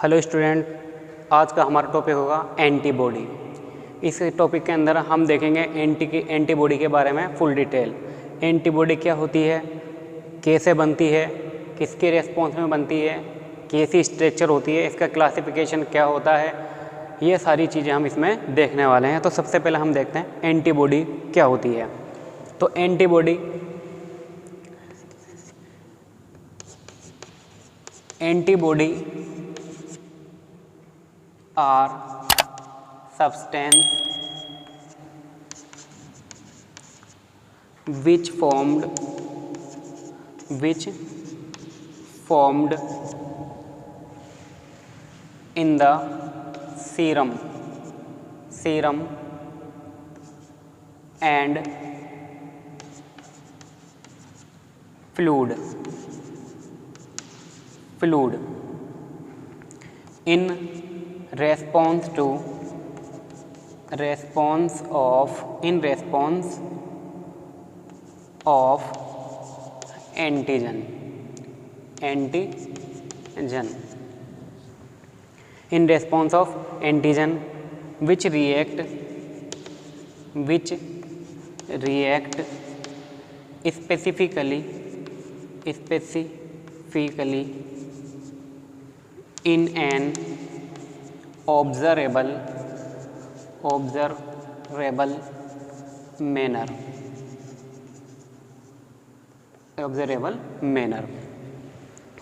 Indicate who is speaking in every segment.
Speaker 1: Hello student, आज का हमारा टॉपिक होगा एंटीबॉडी। इस टॉपिक के अंदर हम देखेंगे एंटीबॉडी के बारे में फुल डिटेल। एंटीबॉडी क्या होती है, कैसे बनती है, किसके रेस्पॉन्स में बनती है, कैसी स्ट्रक्चर होती है, इसका क्लासिफिकेशन क्या होता है, ये सारी चीज़ें हम इसमें देखने वाले हैं। तो सबसे पहले हम देखते हैं एंटीबॉडी क्या होती है। तो antibody are substance which formed in the serum and fluid in response of antigen in response of antigen which react specifically in an observable manner।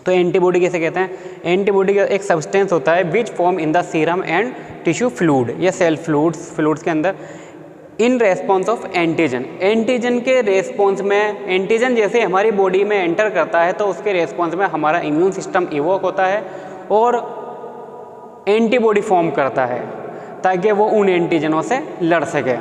Speaker 1: तो एंटीबॉडी कैसे कहते हैं? एंटीबॉडी का एक सब्सटेंस होता है which form in the serum and tissue fluid या cell fluids के अंदर इन रेस्पॉन्स ऑफ एंटीजन के रेस्पॉन्स में। एंटीजन जैसे हमारी बॉडी में एंटर करता है तो उसके रेस्पॉन्स में हमारा इम्यून सिस्टम इवोक होता है और एंटीबॉडी फॉर्म करता है ताकि वो उन एंटीजनों से लड़ सके।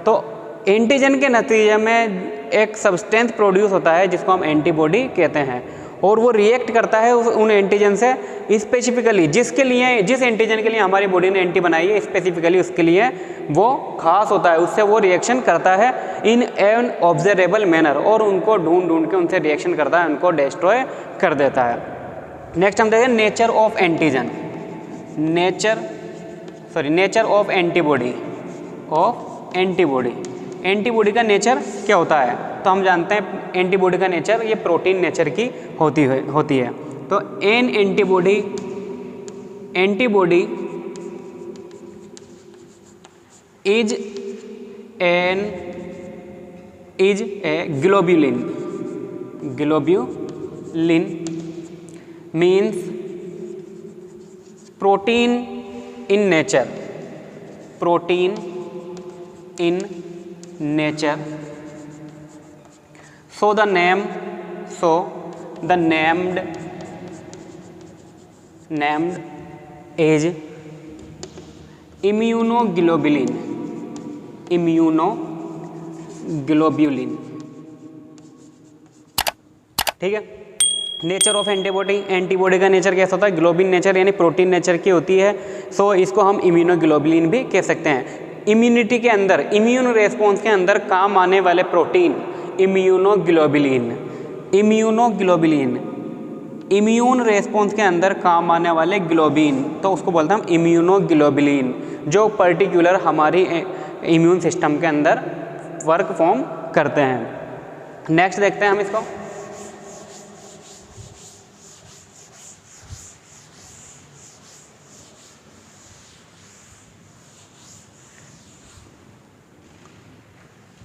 Speaker 1: तो एंटीजन के नतीजे में एक सब्सटेंस प्रोड्यूस होता है जिसको हम एंटीबॉडी कहते हैं और वो रिएक्ट करता है उन एंटीजन से स्पेसिफिकली जिस एंटीजन के लिए हमारी बॉडी ने एंटी बनाई है, स्पेसिफिकली उसके लिए वो खास होता है, उससे वो रिएक्शन करता है इन एन ऑब्जर्वेबल मैनर और उनको ढूंढ के उनसे रिएक्शन करता है, उनको डिस्ट्रॉय कर देता है। नेक्स्ट हम देखें nature of antigen. Nature of antibody. Antibody का नेचर क्या होता है? तो हम जानते हैं एंटीबॉडी का नेचर ये प्रोटीन नेचर की होती है। तो N antibody is a globulin means protein in nature। So the named is immunoglobulin। ठीक है। नेचर ऑफ एंटीबॉडी का नेचर कैसा होता है? ग्लोबिन नेचर यानी प्रोटीन नेचर की होती है। सो इसको हम इम्यूनोग्लोबुलिन भी कह सकते हैं। इम्यूनिटी के अंदर, इम्यून रेस्पॉन्स के अंदर काम आने वाले प्रोटीन इम्यूनोग्लोबुलिन। इम्यून रेस्पॉन्स के अंदर काम आने वाले ग्लोबिन, तो उसको बोलते हैं हम इम्यूनोग्लोबुलिन, जो पर्टिकुलर हमारी इम्यून सिस्टम के अंदर वर्क फॉर्म करते हैं। नेक्स्ट देखते हैं हम इसको।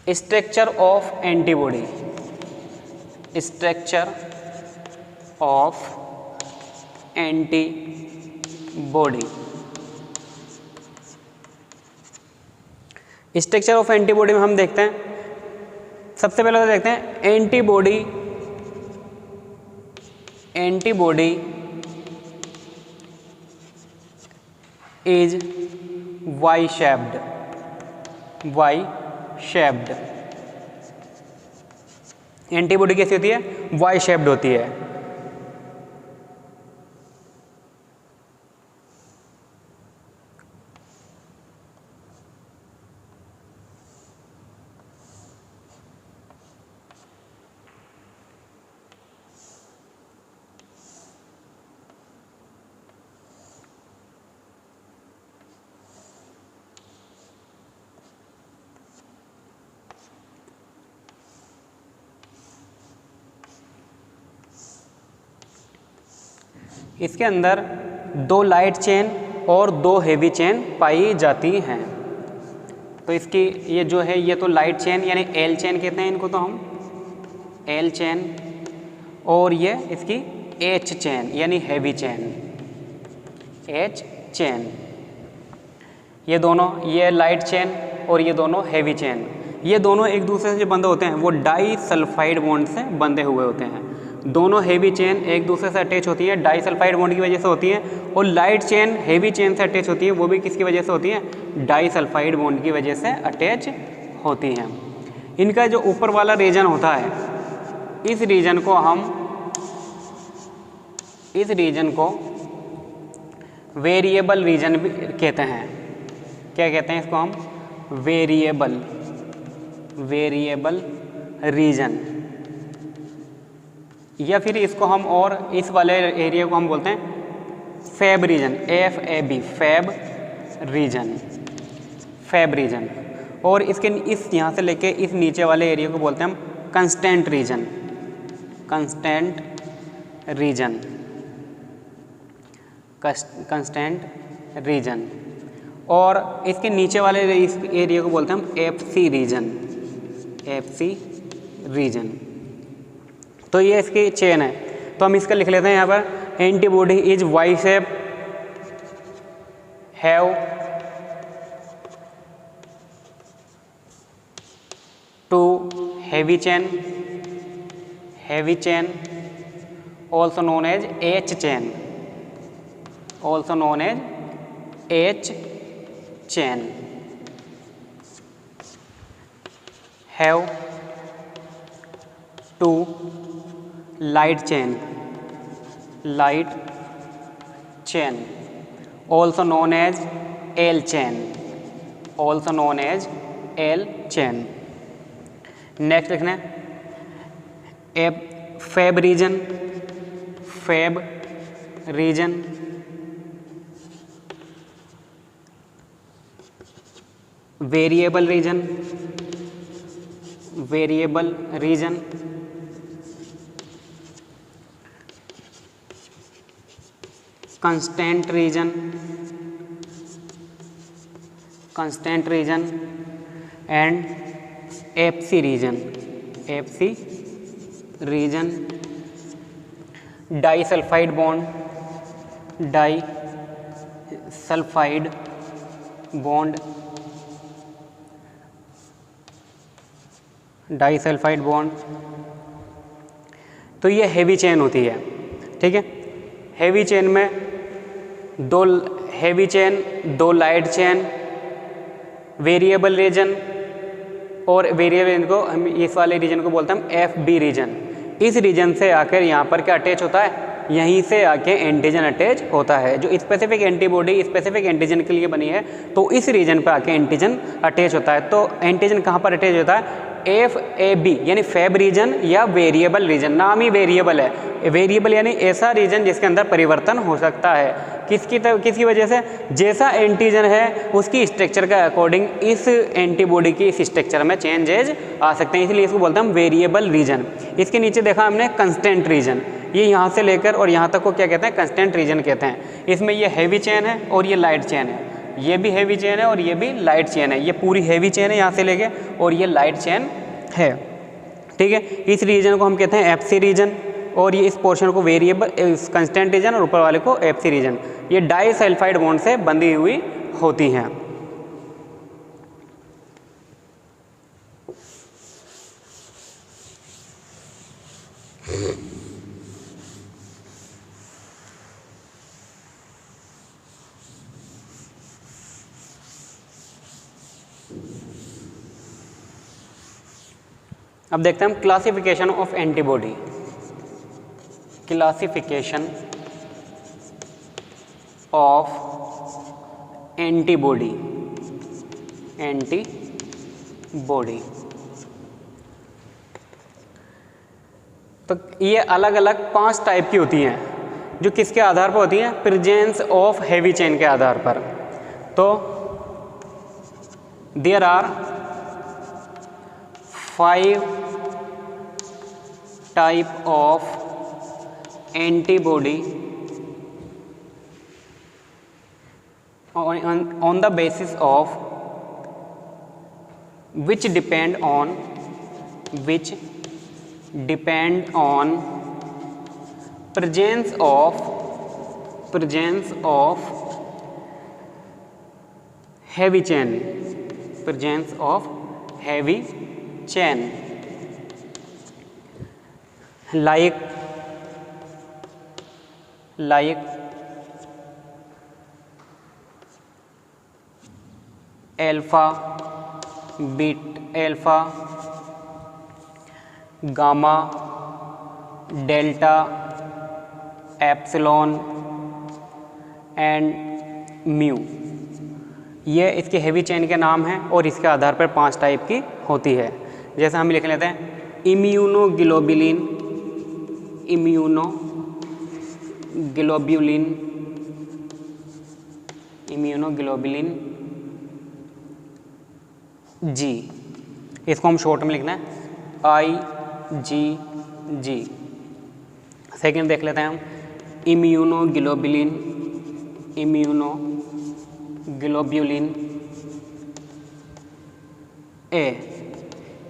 Speaker 1: Structure of antibody. Structure of antibody में हम देखते हैं, सबसे पहले तो देखते हैं antibody is Y shaped. Antibody कैसी होती है? वाई शेप्ड होती है। इसके अंदर 2 लाइट चेन और 2 हेवी चेन पाई जाती हैं। तो इसकी ये जो है ये तो लाइट चेन यानी एल चेन कहते हैं इनको, तो हम एल चेन, और ये इसकी एच चेन यानी हेवी चेन, एच चेन। ये दोनों, ये लाइट चेन और ये दोनों हेवी चेन, ये दोनों एक दूसरे से जो बंधे होते हैं वो डाई सल्फाइड बॉन्ड से बंधे हुए होते हैं। दोनों हेवी चेन एक दूसरे से अटैच होती है, डाई सल्फाइड बॉन्ड की वजह से होती हैं, और लाइट चेन हेवी चेन से अटैच होती है, वो भी किसकी वजह से होती है, डाई सल्फाइड बॉन्ड की वजह से अटैच होती हैं। इनका जो ऊपर वाला रीजन होता है, इस रीजन को वेरिएबल रीजन भी कहते हैं। क्या कहते हैं इसको हम, वेरिएबल रीजन, या फिर इसको हम और इस वाले एरिया को हम बोलते हैं Fab region, FAB, Fab region. और इसके इस यहाँ से लेके इस नीचे वाले एरिया को बोलते हैं हम कंस्टेंट रीजन, और इसके नीचे वाले इस एरिया को बोलते हैं हम FC रीजन। तो ये इसकी चेन है। तो हम इसका लिख लेते हैं यहाँ पर, antibody is Y shape, have two heavy chain, also known as H chain, have 2 light chain, also known as L chain, next लिखना है Fab region, variable region, constant region and FC region, disulphide bond, तो ये heavy chain होती है। ठीक है, heavy chain में 2 heavy chain, 2 light chain, variable region, और वेरिएबल इनको हम इस वाले रीजन को बोलते हैं हम FB रीजन। इस रीजन से आकर यहाँ पर क्या अटैच होता है, यहीं से आके एंटीजन अटैच होता है। जो स्पेसिफिक एंटीबॉडी स्पेसिफिक एंटीजन के लिए बनी है, तो इस रीजन पर आके एंटीजन अटैच होता है। तो एंटीजन कहाँ पर अटैच होता है, FAB यानी फैब रीजन या वेरिएबल रीजन। नाम ही वेरिएबल है, वेरिएबल यानी ऐसा रीजन जिसके अंदर परिवर्तन हो सकता है। किसकी वजह से, जैसा एंटीजन है उसकी स्ट्रक्चर का अकॉर्डिंग इस एंटीबॉडी की इस स्ट्रक्चर में चेंजेज आ सकते हैं, इसलिए इसको बोलते हैं हम वेरिएबल रीजन। इसके नीचे देखा हमने कंस्टेंट रीजन, ये यहाँ से लेकर और यहाँ तक को क्या कहते हैं, कंस्टेंट रीजन कहते हैं। इसमें ये हेवी चेन है और ये लाइट चेन है, ये भी हेवी चेन है और ये भी लाइट चेन है। ये पूरी हेवी चेन है यहाँ से लेके, और ये लाइट चेन है। ठीक है, इस रीजन को हम कहते हैं FC रीजन, और ये इस पोर्शन को वेरिएबल कंस्टेंट रीजन, और ऊपर वाले को FC रीजन। ये डाइसल्फाइड बॉन्ड से बंधी हुई होती हैं। अब देखते हैं हम classification of antibody. Classification of antibody, तो ये अलग अलग 5 टाइप की होती हैं, जो किसके आधार पर होती हैं, प्रेजेंस ऑफ हेवी चेन के आधार पर। तो there are 5 type of antibody on the basis of which depend on presence of heavy chain, like alpha, gamma, delta, epsilon and mu. ये इसके हेवी चेन के नाम हैं और इसके आधार पर 5 टाइप की होती है। जैसे हम लिख लेते हैं इम्यूनोग्लोबुलिन, जी, इसको हम शॉर्ट में लिखना है IgG। सेकेंड देख लेते हैं हम इम्यूनोग्लोबुलिन A,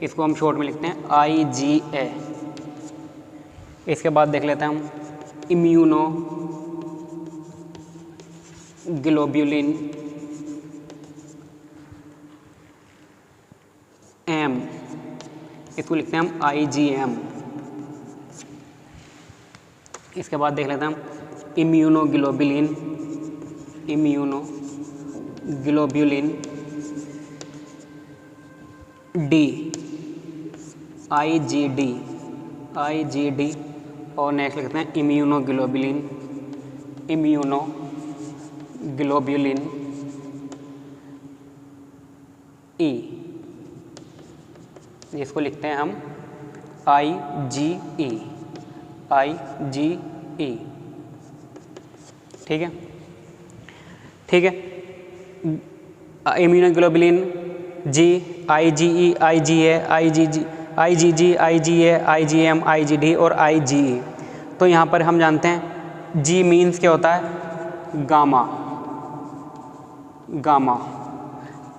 Speaker 1: इसको हम शॉर्ट में लिखते हैं IgA। इसके बाद देख लेते हैं हम इम्यूनोग्लोबुलिन M, इसको लिखते हैं हम IgM। इसके बाद देख लेते हैं हम इम्यूनोग्लोबुलिन D, IgD। और नेक्स्ट लिखते हैं इम्यूनोग्लोबुलिन E, जिसको लिखते हैं हम IgE। ठीक है। Immunoglobulin G, IgE, IgA, IgG, IgA, IgM, IgD और IgE। तो यहाँ पर हम जानते हैं G मीन्स क्या होता है, गामा।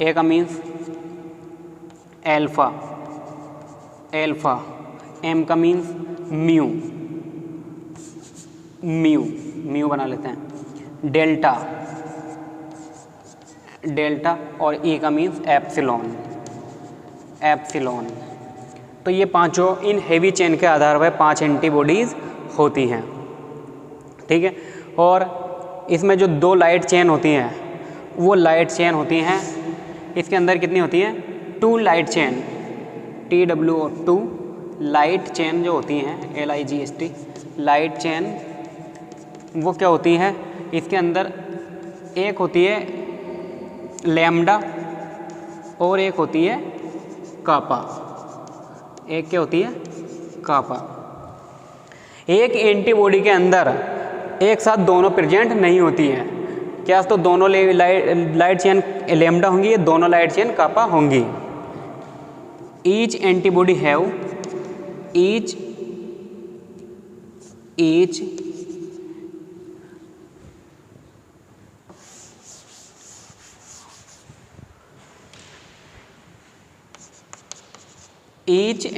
Speaker 1: A का मीन्स एल्फा। M का मीन्स म्यू बना लेते हैं। डेल्टा और E का मीन्स एप्सिलॉन। तो ये पांचों इन हेवी चेन के आधार पर 5 एंटीबॉडीज़ होती हैं। ठीक है। और इसमें जो 2 लाइट चेन होती हैं वो लाइट चेन होती हैं, इसके अंदर कितनी होती हैं, 2 light chain, TW2 light chain जो होती हैं, LIGHT लाइट चेन, वो क्या होती है, इसके अंदर एक होती है लैम्डा और एक होती है कापा। एक क्या होती है, कापा। एक एंटीबॉडी के अंदर एक साथ दोनों प्रेजेंट नहीं होती हैं। क्या तो दोनों लाइट चेन लैम्डा होंगी, ये दोनों लाइट चेन कापा होंगी। Each antibody have each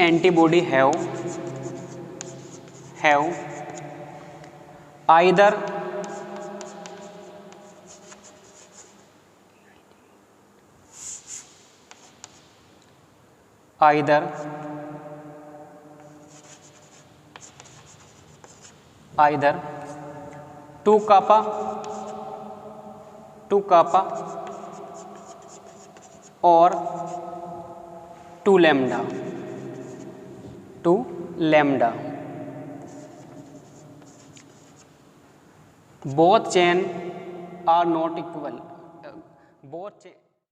Speaker 1: antibody have either either 2 kappa or 2 lambda. Both chain are not equal. Both chain